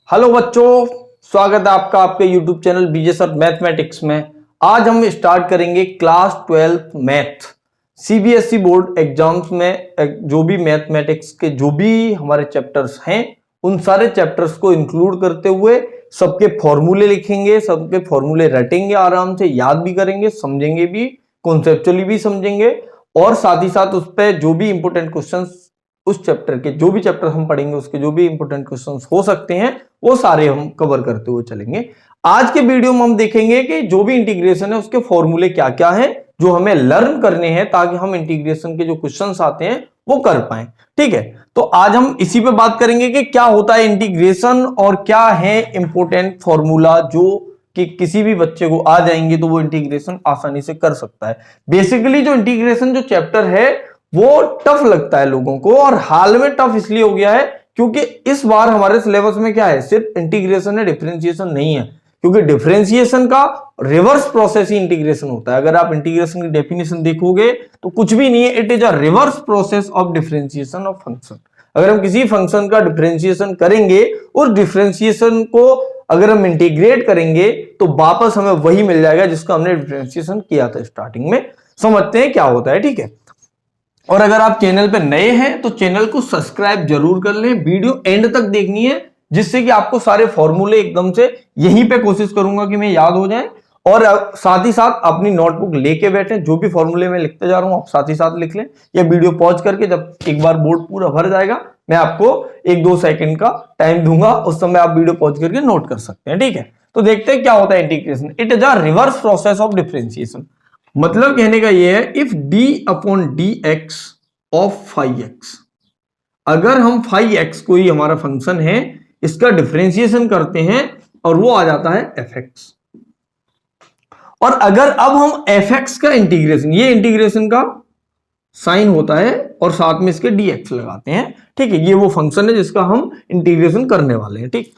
Hello बच्चों, स्वागत है आपका आपके YouTube चैनल बीजे सर मैथमेटिक्स में। आज हम स्टार्ट करेंगे class 12 math CBSE board exams में जो भी मैथमेटिक्स के जो भी हमारे चैप्टर्स हैं उन सारे चैप्टर्स को इंक्लूड करते हुए सबके फॉर्मूले लिखेंगे, सबके फॉर्मूले रटेंगे, आराम से याद भी करेंगे, समझेंगे भी, कॉन्सेप्चुअली भी समझेंगे और साथ ही साथ उस पर जो भी इंपोर्टेंट क्वेश्चंस उस चैप्टर के जो भी चैप्टर हम पढ़ेंगे उसके जो भी इंपोर्टेंट क्वेश्चंस हो सकते हैं वो सारे हम कवर करते हुए चलेंगे। आज के वीडियो में हम देखेंगे कि जो भी इंटीग्रेशन है उसके फॉर्मूले क्या क्या हैं जो हमें लर्न करने हैं ताकि हम इंटीग्रेशन के जो क्वेश्चंस आते हैं वो कर पाए। ठीक है, तो आज हम इसी पे बात करेंगे कि क्या होता है इंटीग्रेशन और क्या है इंपोर्टेंट फॉर्मूला जो कि किसी भी बच्चे को आ जाएंगे तो वो इंटीग्रेशन आसानी से कर सकता है। बेसिकली जो इंटीग्रेशन जो चैप्टर है वो टफ लगता है लोगों को और हाल में टफ इसलिए हो गया है क्योंकि इस बार हमारे सिलेबस में क्या है, सिर्फ इंटीग्रेशन है, डिफरेंशिएशन नहीं है। क्योंकि डिफरेंशिएशन का रिवर्स प्रोसेस ही इंटीग्रेशन होता है। अगर आप इंटीग्रेशन की डेफिनेशन देखोगे तो कुछ भी नहीं है, it is a reverse process of differentiation of function. अगर हम किसी फंक्शन का डिफरेंशिएशन करेंगे, उस डिफरेंशिएशन को अगर हम इंटीग्रेट करेंगे तो वापस हमें वही मिल जाएगा जिसको हमने डिफरेंशिएशन किया था स्टार्टिंग में। समझते हैं क्या होता है। ठीक है, और अगर आप चैनल पे नए हैं तो चैनल को सब्सक्राइब जरूर कर लें, वीडियो एंड तक देखनी है जिससे कि आपको सारे फॉर्मूले एकदम से यहीं पे कोशिश करूंगा कि मैं याद हो जाए। और साथ ही साथ अपनी नोटबुक लेके बैठे, जो भी फॉर्मूले मैं लिखते जा रहा हूं आप साथ ही साथ लिख लें या वीडियो पॉज करके जब एक बार बोर्ड पूरा भर जाएगा मैं आपको 1-2 सेकंड का टाइम दूंगा, उस समय आप वीडियो पॉज करके नोट कर सकते हैं। ठीक है, तो देखते हैं क्या होता है integration. It is a reverse process of differentiation. मतलब कहने का यह है if d upon d x of five x, अगर हम फाइव एक्स कोई हमारा फंक्शन है इसका डिफरेंशिएशन करते हैं और वो आ जाता है एफ एक्स, और अगर अब हम एफ एक्स का इंटीग्रेशन, ये इंटीग्रेशन का साइन होता है और साथ में इसके डी एक्स लगाते हैं। ठीक है, ये वो फंक्शन है जिसका हम इंटीग्रेशन करने वाले हैं। ठीक,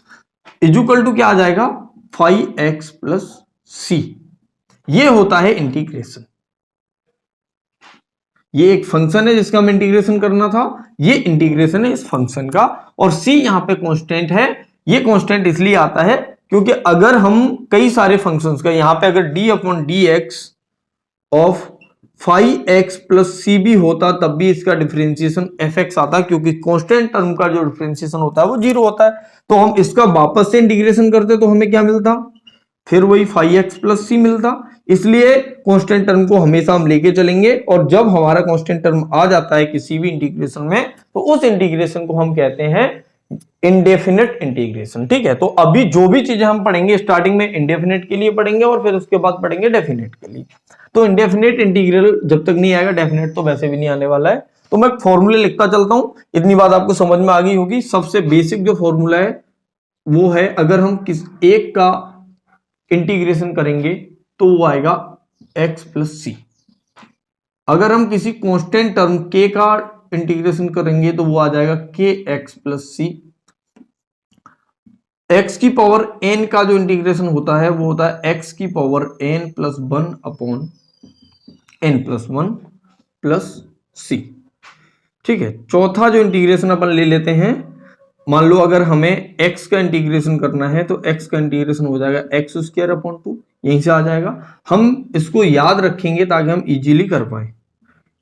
इक्वल टू क्या आ जाएगा, फाइव एक्स प्लस सी। ये होता है इंटीग्रेशन। ये एक फंक्शन है जिसका हम इंटीग्रेशन करना था, ये इंटीग्रेशन है इस फंक्शन का, और c यहां पे कांस्टेंट है। ये कांस्टेंट इसलिए आता है क्योंकि अगर हम कई सारे फंक्शंस का यहां पे अगर d upon d x of five x plus c भी होता तब भी इसका डिफरेंशिएशन एफ एक्स आता, क्योंकि कांस्टेंट टर्म का जो डिफरेंशिएशन होता है वो जीरो होता है। तो हम इसका वापस से इंटीग्रेशन करते तो हमें क्या मिलता, फिर वही फाइव एक्स प्लस सी मिलता। इसलिए कांस्टेंट टर्म को हमेशा हम लेके चलेंगे और जब हमारा कांस्टेंट टर्म आ जाता है किसी भी इंटीग्रेशन में तो उस इंटीग्रेशन को हम कहते हैं इंडेफिनिट इंटीग्रेशन। ठीक है, तो अभी जो भी चीजें हम पढ़ेंगे स्टार्टिंग में इंडेफिनिट के लिए पढ़ेंगे और फिर उसके बाद पढ़ेंगे डेफिनेट के लिए। तो इंडेफिनिट इंटीग्रल जब तक नहीं आएगा, डेफिनेट तो वैसे भी नहीं आने वाला है। तो मैं फॉर्मूले लिखता चलता हूं, इतनी बात आपको समझ में आ गई होगी। सबसे बेसिक जो फॉर्मूला है वो है, अगर हम किस एक का इंटीग्रेशन करेंगे तो वो आएगा x प्लस सी। अगर हम किसी कांस्टेंट टर्म k का इंटीग्रेशन करेंगे तो वो आ जाएगा k x प्लस सी। x की पावर n का जो इंटीग्रेशन होता है वो होता है x की power n plus one upon n plus one plus c. ठीक है, चौथा जो इंटीग्रेशन अपन ले लेते हैं, मान लो अगर हमें x का इंटीग्रेशन करना है तो x का इंटीग्रेशन हो जाएगा एक्स स्क्वायर अपॉन टू, यहीं से आ जाएगा। हम इसको याद रखेंगे ताकि हम इजीली कर पाए।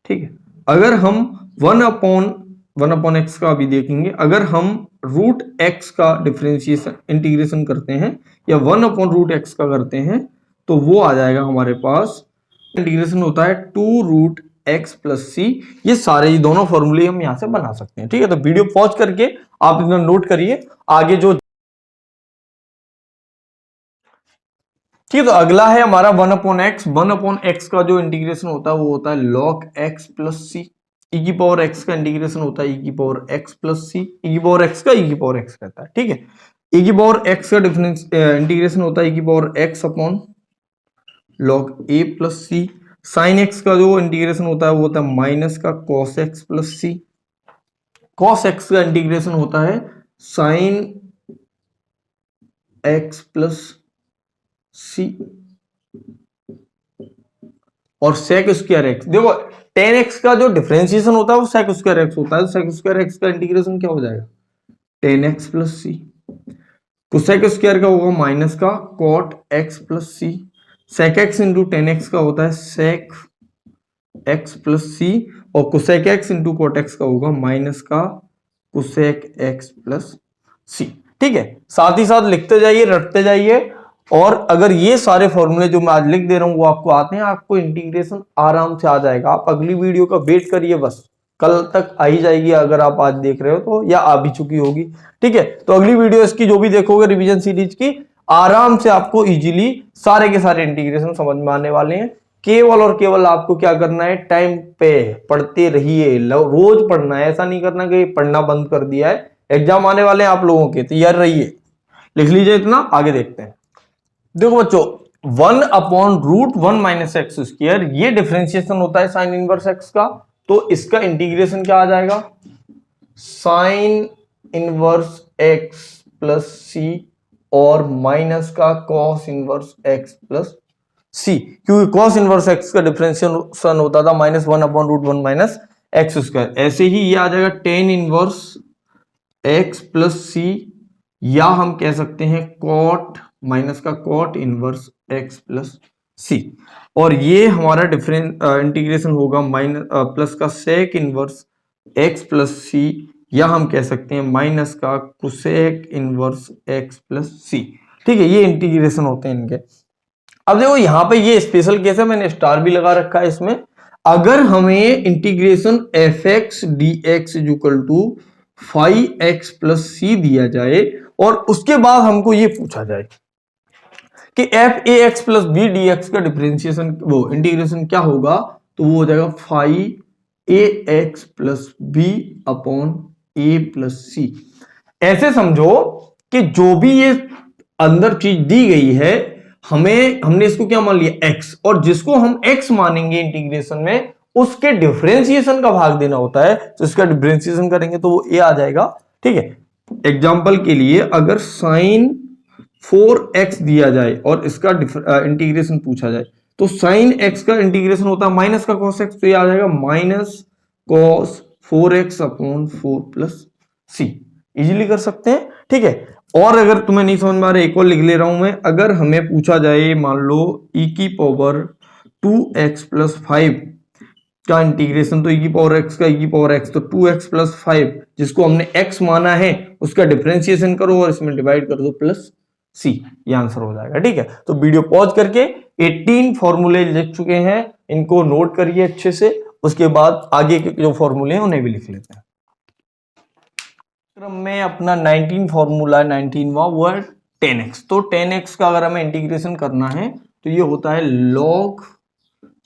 ठीक है, अगर हम वन अपॉन एक्स का भी देखेंगे, अगर हम रूट एक्स का डिफरेंशिएशन इंटीग्रेशन करते हैं या वन अपॉन रूट एक्स का करते हैं तो वो आ जाएगा हमारे पास, इंटीग्रेशन होता है to root x plus c. ये सारे ही दोनों फॉर्मूले हम यहां से बना सकते हैं। ठीक है, तो वीडियो पॉज करके आप इतना नोट करिए आगे जो। ठीक है, तो अगला है हमारा one upon x. One upon x का जो इंटीग्रेशन होता है वो होता है लॉग एक्स प्लस सी। ई की पावर एक्स का इंटीग्रेशन होता है ई की पावर एक्स प्लस सी। ई की पावर एक्स का ई की पावर एक्स रहता है। ठीक है, ई की पावर एक्स का डिफरेंस इंटीग्रेशन होता है ई की पावर एक्स अपॉन लॉग ए प्लस सी। साइन एक्स का जो इंटीग्रेशन होता है वो होता है माइनस का कॉस एक्स प्लस सी। कॉस एक्स का इंटीग्रेशन होता है साइन एक्स प्लस सी। और सेक स्क्वायर एक्स, देखो टेन एक्स का जो डिफरेंशिएशन होता है वो सेक स्क्वायर एक्स होता है। सेक स्क्वायर एक्स का इंटीग्रेशन क्या हो जाएगा, tan x plus c. Cosec square का होगा माइनस का cot x plus c, sec x into tan x का होता है सेक एक्स प्लस सी, और cosec x into cot x का होगा माइनस का कोसेक एक्स प्लस सी। ठीक है, साथ ही साथ लिखते जाइए, रटते जाइए, और अगर ये सारे फॉर्मूले जो मैं आज लिख दे रहा हूं वो आपको आते हैं, आपको इंटीग्रेशन आराम से आ जाएगा। आप अगली वीडियो का वेट करिए, बस कल तक आ ही जाएगी अगर आप आज देख रहे हो तो, या आ भी चुकी होगी। ठीक है, तो अगली वीडियो इसकी जो भी देखोगे रिवीजन सीरीज की, आराम से आपको इजीली सारे के सारे इंटीग्रेशन समझ में आने वाले हैं। केवल और केवल आपको क्या करना है, टाइम पे पढ़ते रहिए, रोज पढ़ना है, ऐसा नहीं करना कि पढ़ना बंद कर दिया है। एग्जाम आने वाले हैं आप लोगों के, तैयार रहिए, लिख लीजिए इतना, आगे देखते हैं। देखो बच्चों, 1/√1 माइनस एक्स स्क्वायर, ये डिफरेंशिएशन होता है साइन इनवर्स एक्स का, तो इसका इंटीग्रेशन क्या आ जाएगा, sign inverse x plus c और माइनस का कॉस इनवर्स एक्स प्लस सी, क्योंकि कॉस इनवर्स एक्स का डिफरेंशिएशन होता था -1/√1 माइनस एक्स स्क्वायर। ऐसे ही ये आ जाएगा टेन इनवर्स एक्स प्लस सी, या हम कह सकते हैं कॉट माइनस का cot inverse x plus c, और ये हमारा डिफरेंस इंटीग्रेशन होगा माइनस प्लस का सेक इनवर्स एक्स प्लस सी, या हम कह सकते हैं माइनस का cosec inverse x plus c. ठीक है, ये इंटीग्रेशन होते हैं इनके। अब देखो यहां पे ये स्पेशल केस है, मैंने स्टार भी लगा रखा है इसमें। अगर हमें integration f x d x is equal to 5x plus c दिया जाए, और उसके बाद हमको ये पूछा जाए कि f a x plus b d x का डिफरेंशिएशन, वो इंटीग्रेशन क्या होगा, तो वो हो जाएगा 5ax plus b upon a plus c. ऐसे समझो कि जो भी ये अंदर चीज दी गई है, हमने इसको क्या मान लिया x, और जिसको हम x मानेंगे इंटीग्रेशन में, उसके डिफरेंशिएशन का भाग देना होता है, तो इसका डिफरेंशिएशन करेंगे तो वो a आ जाएगा। ठीक है, एग्जांपल के लिए अगर साइन 4x दिया जाए और इसका इंटीग्रेशन पूछा जाए, तो साइन x का इंटीग्रेशन होता है माइनस का cos x, तो ये आ जाएगा minus cos 4x upon 4 plus c. Easily कर सकते हैं। ठीक है, और अगर तुम्हें नहीं समझ में आ रहा, एक और लिख ले रहा हूं मैं। अगर हमें पूछा जाए, मान लो e की पावर 2x प्लस 5 का इंटीग्रेशन, तो e की पावर x का e की पावर x, तो 2x प्लस 5, जिसको हमने x माना है, उसका डिफरेंशिएशन करो और इसमें डिवाइड कर दो प्लस सी, ये आंसर हो जाएगा। ठीक है, तो वीडियो पॉज करके 18 फॉर्मूले लिख चुके हैं, इनको नोट करिए अच्छे से, उसके बाद आगे के जो फॉर्मूले हैं उन्हें भी लिख लेते हैं। क्रम में अपना 19 फॉर्मूला 19वां, वो है 10x। तो 10x का अगर हमें इंटीग्रेशन करना है तो ये होता है log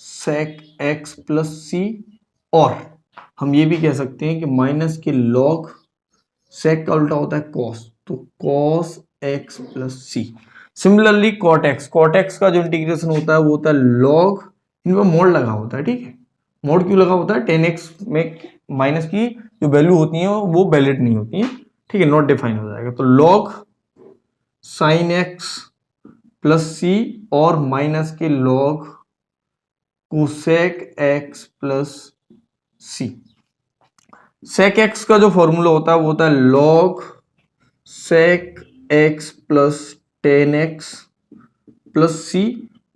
sec x plus c, और हम ये भी कह सकते हैं कि माइनस के log sec का उल्टा होता है cos, तो cos x प्लस सी। सिमिलरली cot x का जो इंटीग्रेशन होता है वो होता है log, इनमें मोड लगा होता है। ठीक है, मोड क्यों लगा होता है, 10x में माइनस की जो वैल्यू होती है वो वैलिड नहीं होती है। ठीक है, नॉट डिफाइन हो जाएगा, तो log sin x plus c और माइनस के log cosec x प्लस सी। sec x का जो फॉर्मूला होता है वो होता है log sec x plus 10x plus c,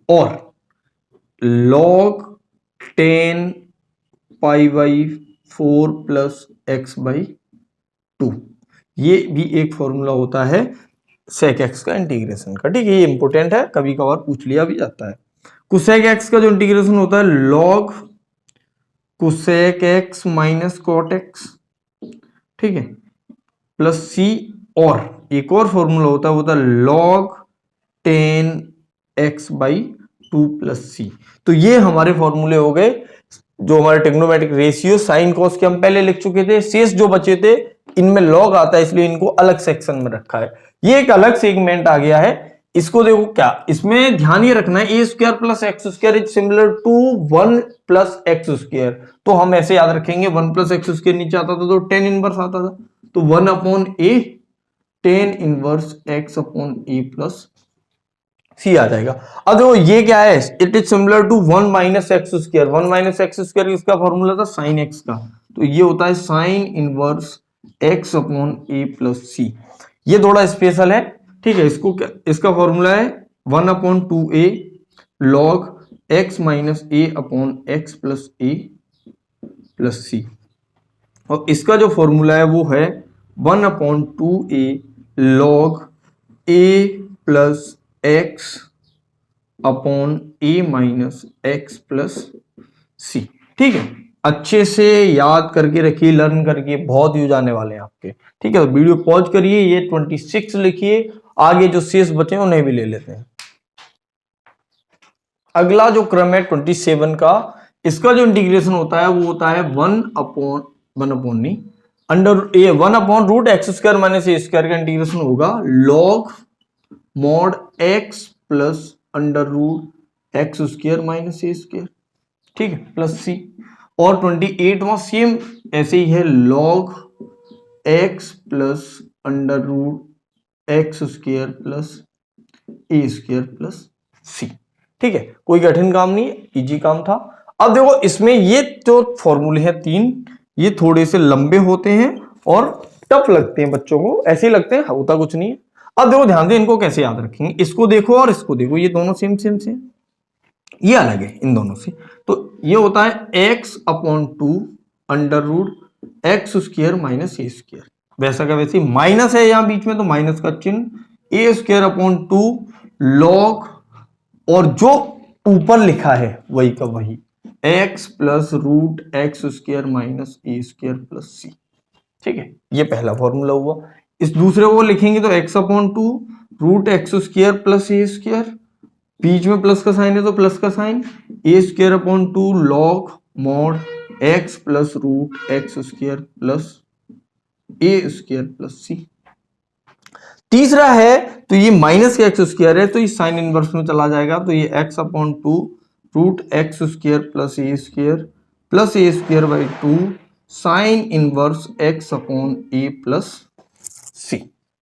और log 10 pi by 4 plus x by 2, ये भी एक फॉर्मूला होता है sec x का इंटीग्रेशन का। ठीक है, ये इंपॉर्टेंट है, कभी कभार पूछ लिया भी जाता है। cosec x का जो इंटीग्रेशन होता है log cosec x minus cot x, ठीक है, प्लस सी, और एक और फॉर्मूला होता है log 10x बाई 2 प्लस सी। तो ये हमारे फॉर्मूले हो गए, जो हमारे ट्रिग्नोमेट्रिक रेशियो साइन कॉस के हम पहले लिख चुके थे। शेष जो बचे थे, इनमें लॉग आता है, इसलिए इनको अलग सेक्शन में रखा है। ये एक अलग सेगमेंट आ गया है। इसको देखो, क्या इसमें ध्यान ये रखना है, a square plus x square is similar to 1 plus x square. तो हम ऐसे याद रखेंगे, 1 प्लस एक्स स्क्वायर नीचे आता था तो 10 इनवर्स आता था, तो 1 upon a 10 inverse x upon a plus c आ जाएगा। अब देखो ये क्या है, it is similar to 1 minus x square. 1 minus x square इसका फॉर्मूला था साइन एक्स का, तो ये होता है sine inverse x upon a plus c. ये थोड़ा स्पेशल है। ठीक है, इसको क्या, इसका फॉर्मूला है 1/2a log x माइनस ए अपॉन एक्स प्लस ए प्लस सी, और इसका जो फॉर्मूला है वो है 1/2a log ए प्लस एक्स अपॉन ए माइनस एक्स प्लस सी। ठीक है, अच्छे से याद करके रखिए, लर्न करके, बहुत यूज आने वाले हैं आपके। ठीक है, तो वीडियो पॉज करिए, ये 26 लिखिए, आगे जो शेष बचे उन्हें भी ले लेते हैं। अगला जो क्रम है 27 का, इसका जो इंटीग्रेशन होता है वो होता है 1/√x² माइनस ए स्क्वायर का इंटीग्रेशन होगा log mod x plus √x² minus a square. ठीक है, प्लस सी। और 28वां सेम ऐसे ही है log x plus √x² plus a square plus c. ठीक है, कोई कठिन काम नहीं है, इजी काम था। अब देखो इसमें ये जो फॉर्मूले हैं 3, ये थोड़े से लंबे होते हैं और टफ लगते हैं बच्चों को, ऐसे लगते हैं, होता कुछ नहीं है। अब देखो ध्यान से इनको कैसे याद रखेंगे, इसको देखो और इसको देखो, ये दोनों सेम सेम से, ये अलग है इन दोनों से। तो ये होता है x/2 √x² minus a square, वैसा का वैसे माइनस है यहां बीच में, तो माइनस का चिन्ह, a²/2 log, और जो ऊपर लिखा है वही का वही x plus √x² minus a square plus c. ठीक है, ये पहला फॉर्मूला हुआ। इस दूसरे को लिखेंगे तो x/2 √x² plus a square, बीच में प्लस का साइन है तो प्लस का sign, a²/2 log mod x plus √x² plus a square plus c. तीसरा है तो ये माइनस का x² है, तो ये साइन इनवर्स में चला जाएगा, तो ये x/2 √x² plus a square by 2 sine inverse x/a plus c.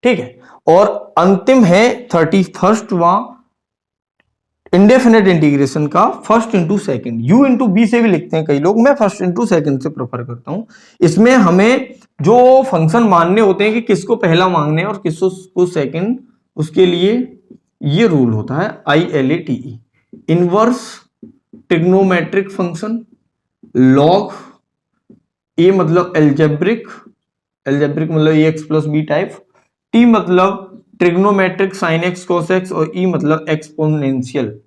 ठीक है, और अंतिम है 31वां इंडेफिनेट इंटीग्रेशन का first into second, u into b से भी लिखते हैं कई लोग, मैं फर्स्ट इंटू सेकेंड से प्रेफर करता हूं। इसमें हमें जो फंक्शन मानने होते हैं कि किसको पहला मांगने और किसको सेकंड, उसके लिए ये रूल होता है ILATE, inverse trigonometric function, log A मतलब एल्जेब्रिक मतलब ax plus b type, T मतलब trigonometric sine x cos x, और ई मतलब एक्सपोनेंशियल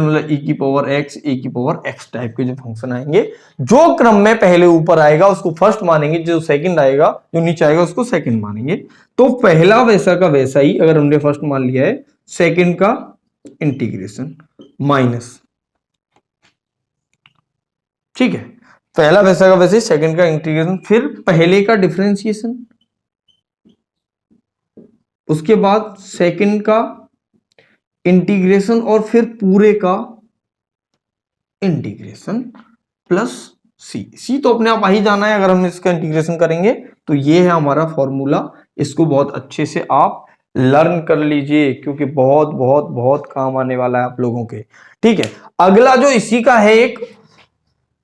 मतलब e की पावर x e की पावर x टाइप के जो फंक्शन आएंगे, जो क्रम में पहले ऊपर आएगा उसको फर्स्ट मानेंगे, जो सेकंड आएगा जो नीचे आएगा उसको सेकंड मानेंगे। तो पहला वैसा का वैसा ही, अगर हमने फर्स्ट मान लिया है, सेकंड का इंटीग्रेशन माइनस, ठीक है, पहला वैसा का वैसे, सेकंड का इंटीग्रेशन, फिर पहले का डिफरेंशिएशन, उसके बाद सेकंड का इंटीग्रेशन, और फिर पूरे का इंटीग्रेशन प्लस सी तो अपने आप आ ही जाना है अगर हम इसका इंटीग्रेशन करेंगे। तो ये है हमारा फॉर्मूला, इसको बहुत अच्छे से आप लर्न कर लीजिए, क्योंकि बहुत बहुत बहुत काम आने वाला है आप लोगों के। ठीक है, अगला जो इसी का है, एक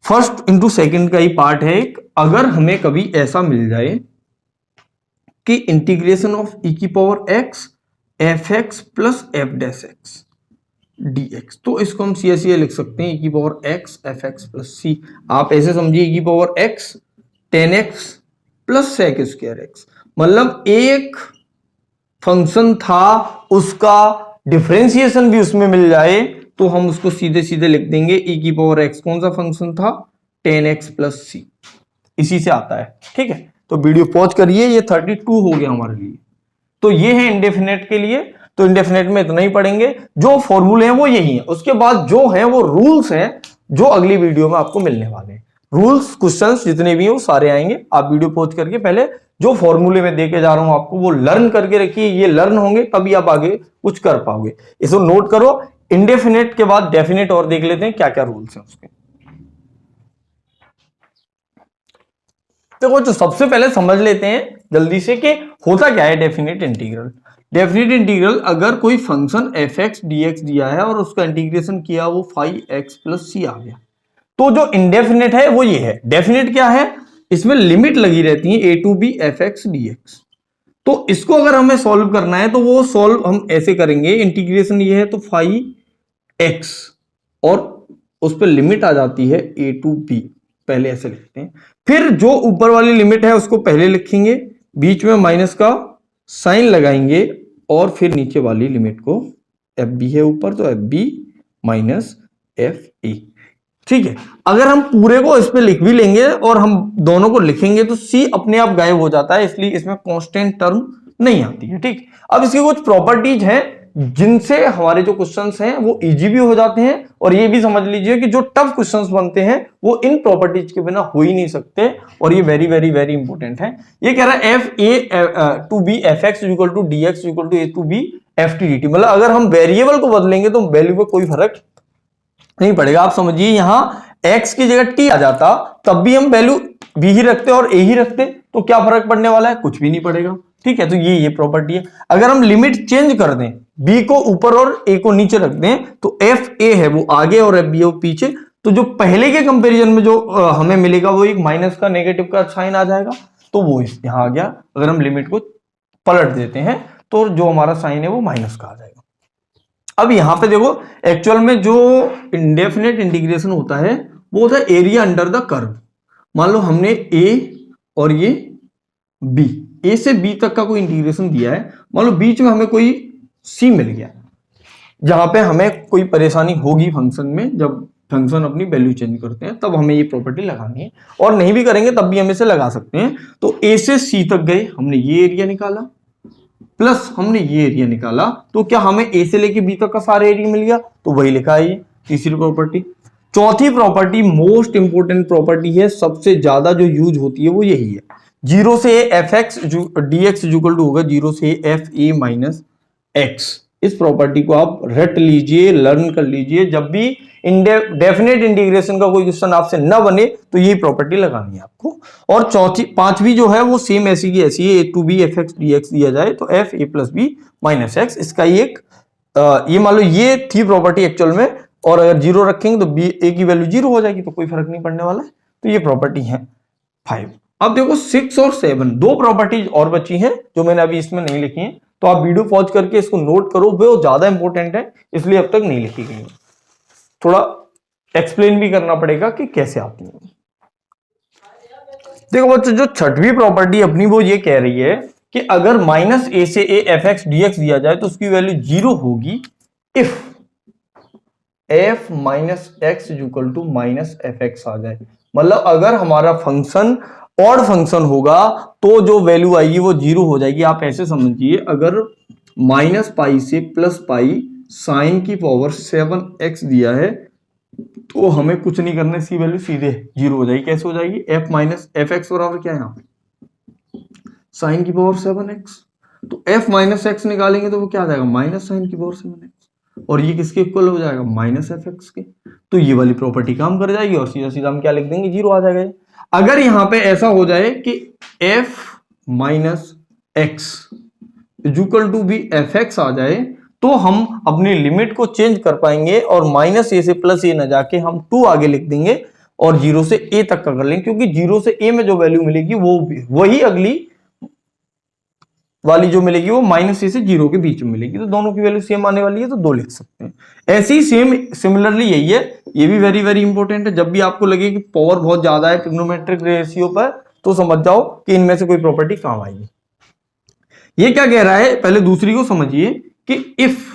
फर्स्ट इंटू सेकंड का ही पार्ट है एक, अगर हमें कभी ऐसा मिल जाए कि इंटीग्रेशन ऑफ e की power x fx plus f dash x dx, तो इसको हम सी ऐसे लिख सकते हैं, e की power x fx plus c, आप ऐसे समझिए e की power x 10x plus sec square x, मतलब एक फंक्शन था उसका डिफरेंशिएशन भी उसमें मिल जाए तो हम उसको सीधे सीधे लिख देंगे e की पावर x, कौन सा फंक्शन था, 10x प्लस c, इसी से आता है। ठीक है, तो वीडियो पॉज करिए, ये 32 हो गया हमारे लिए। तो ये है इंडेफिनेट के लिए, तो इंडेफिनेट में इतना ही पढ़ेंगे, जो फॉर्मूले हैं वो यही है, उसके बाद जो है वो रूल्स हैं जो अगली वीडियो में आपको मिलने वाले हैं। रूल्स क्वेश्चंस जितने भी हैं वो सारे आएंगे, आप वीडियो पॉज करके पहले जो फॉर्मूले में देके जा रहा हूं आपको वो लर्न करके रखिए, ये लर्न होंगे तभी आप आगे कुछ कर पाओगे, इसको नोट करो। इंडेफिनेट के बाद डेफिनेट और देख लेते हैं क्या क्या रूल्स हैं उसके। देखो, तो सबसे पहले समझ लेते हैं जल्दी से कि होता क्या है डेफिनेट इंटीग्रल। डेफिनेट इंटीग्रल, अगर कोई फंक्शन fx dx दिया है और उसका इंटीग्रेशन किया वो 5x प्लस c आ गया, तो जो इंडेफिनेट है वो ये है। डेफिनेट क्या है, इसमें लिमिट लगी रहती है a to b fx dx, तो इसको अगर हमें सॉल्व करना है तो वो सॉल्व हम ऐसे करेंगे, इंटीग्रेशन ये है तो फाई एक्स और उस पर लिमिट आ जाती है a टू b, पहले ऐसे लिखते हैं। फिर जो ऊपर वाली लिमिट है उसको पहले लिखेंगे, बीच में माइनस का साइन लगाएंगे और फिर नीचे वाली लिमिट को, एफ बी है ऊपर तो f b minus f a. ठीक है, अगर हम पूरे को इस पे लिख भी लेंगे और हम दोनों को लिखेंगे तो सी अपने आप गायब हो जाता है, इसलिए इसमें कांस्टेंट टर्म नहीं आती है। ठीक, अब इसकी कुछ प्रॉपर्टीज हैं जिनसे हमारे जो क्वेश्चंस हैं वो इजी भी हो जाते हैं, और ये भी समझ लीजिए कि जो टफ क्वेश्चंस बनते हैं वो इन प्रॉपर्टीज के बिना हो ही नहीं सकते, और ये वेरी वेरी वेरी इंपॉर्टेंट है। ये कह रहा है f a to b f x equal to d x equal to a to b f t d t, मतलब अगर हम वेरिएबल को बदलेंगे तो वैल्यू में कोई फर्क नहीं पड़ेगा। आप समझिए यहां x की जगह t आ जाता तब भी हम वैल्यू b ही रखते और a ही रखते, तो क्या फर्क पड़ने वाला है, कुछ भी नहीं पड़ेगा। ठीक है, तो ये प्रॉपर्टी है। अगर हम लिमिट चेंज कर दें, b को ऊपर और a को नीचे रख दें, तो एफ ए है वो आगे और एफ बी है वो पीछे, तो जो पहले के कंपैरिजन में जो हमें मिलेगा वो एक माइनस का नेगेटिव का साइन आ जाएगा, तो वो यहां आ गया। अगर हम लिमिट को पलट देते हैं तो जो हमारा साइन है वो माइनस का आ जाएगा। अब यहां पे देखो, एक्चुअल में जो इंडेफिनेट इंटीग्रेशन होता है वो होता है एरिया अंडर द कर्व। मान लो हमने a और ये b, a से b तक का कोई इंटीग्रेशन दिया है, मान लो बीच में हमें कोई c मिल गया जहां पे हमें कोई परेशानी होगी फंक्शन में, जब फंक्शन अपनी वैल्यू चेंज करते हैं तब हमें ये प्रॉपर्टी लगानी है, और नहीं भी करेंगे तब भी हम इसे लगा सकते हैं। तो a से c तक गए, हमने ये एरिया निकाला प्लस हमने ये एरिया निकाला, तो क्या हमें ए से लेके बी तक का सारा एरिया मिल गया, तो वही लिखा है ये तीसरी प्रॉपर्टी। चौथी प्रॉपर्टी मोस्ट इंपोर्टेंट प्रॉपर्टी है, सबसे ज्यादा जो यूज होती है वो यही है, जीरो से f x d x equal to होगा जीरो से एफ ए माइनस एक्स। इस प्रॉपर्टी को आप रट लीजिए, लर्न कर लीजिए, जब भी डेफिनेट इंटीग्रेशन का कोई क्वेश्चन आपसे न बने तो ये प्रॉपर्टी लगानी है आपको। और चौथी पांचवी जो है वो सेम ऐसी की ऐसी है, a to b f x d x दिया जाए तो f a plus b minus x, इसका एक ये मान लो ये थी प्रॉपर्टी एक्चुअल में, और अगर जीरो रखेंगे तो बी ए की वैल्यू जीरो हो जाएगी, तो कोई फर्क नहीं पड़ने वाला है। तो ये प्रॉपर्टी है 5। अब देखो 6 और 7 दो प्रॉपर्टीज और बची हैं जो मैंने अभी इसमें नहीं लिखी हैं, तो आप वीडियो पॉज करके इसको नोट करो, वो ज्यादा इंपॉर्टेंट है इसलिए अब तक नहीं लिखी गई है। थोड़ा एक्सप्लेन भी करना पड़ेगा कि कैसे आती है। देखो बच्चों, जो छठवीं प्रॉपर्टी अपनी वो ये कह रही है कि अगर माइनस ए से a f x d x दिया जाए तो उसकी वैल्यू जीरो होगी if f minus x equal to minus f x आ जाए। मतलब अगर हमारा फंक्शन ऑड फंक्शन होगा तो जो वैल्यू आएगी वो जीरो हो जाएगी। आप ऐसे समझिए, अगर माइनस पाई से प्लस पाई साइन की पावर 7x दिया है तो हमें कुछ नहीं करना, इसकी वैल्यू सीधे जीरो हो जाएगी। कैसे हो जाएगी, एफ माइनस एफ एक्स बराबर क्या है यहाँ पे साइन की पावर 7x, तो एफ माइनस एक्स निकालेंगे तो वो क्या आ जाएगा माइनस साइन की पावर 7x, और ये किसके इक्वल हो जाएगा माइनस एफ एक्स के, तो ये वाली प्रॉपर्टी काम कर जाएगी और सीधा सीधा हम क्या लिख देंगे जीरो आ जाएगा। अगर यहां पे ऐसा हो जाए कि f minus x equal to भी एफ एक्स आ जाए तो हम अपनी लिमिट को चेंज कर पाएंगे और माइनस ए से प्लस ए न जाके हम 2 आगे लिख देंगे और जीरो से ए तक का कर लेंगे, क्योंकि जीरो से ए में जो वैल्यू मिलेगी वो वही अगली वाली जो मिलेगी वो माइनस ए से जीरो के बीच में मिलेगी, तो दोनों की वैल्यू सेम आने वाली है तो 2 लिख सकते हैं। ऐसे ही सिमिलरली यही है, ये भी वेरी वेरी इंपॉर्टेंट है। जब भी आपको लगे कि पावर बहुत ज्यादा है ट्रिग्नोमेट्रिक रेशियो पर तो समझ जाओ कि इनमें से कोई प्रॉपर्टी काम आएगी। ये क्या कह रहा है, पहले दूसरी को समझिए कि if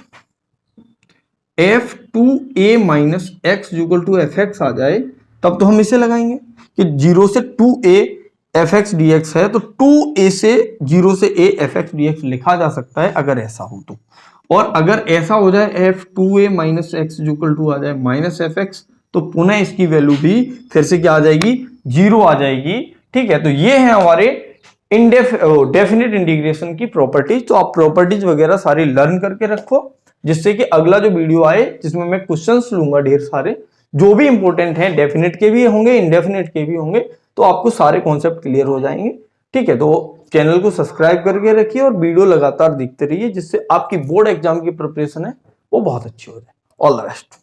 f two a minus x equal to f x आ जाए तब तो हम इसे लगाएंगे कि जीरो से 2a F x d x है तो 2a से जीरो से a F x d x लिखा जा सकता है अगर ऐसा हो तो। और अगर ऐसा हो जाए f two a minus x equal to आ जाए माइनस एफ एक्स तो पुनः इसकी वैल्यू भी फिर से क्या आ जाएगी जीरो आ जाएगी। ठीक है, तो ये है हमारे डेफिनेट इंटीग्रेशन की प्रॉपर्टीज। तो आप प्रॉपर्टीज वगैरह सारी लर्न करके रखो जिससे कि अगला जो वीडियो आए जिसमें मैं क्वेश्चंस लूंगा ढेर सारे जो भी इंपॉर्टेंट हैं, डेफिनेट के भी होंगे इंडेफिनेट के भी होंगे, तो आपको सारे कॉन्सेप्ट क्लियर हो जाएंगे। ठीक है, तो चैनल को सब्सक्राइब करके रखिए और वीडियो लगातार देखते रहिए जिससे आपकी बोर्ड एग्जाम की प्रिपरेशन है वो बहुत अच्छी हो जाए। All the best.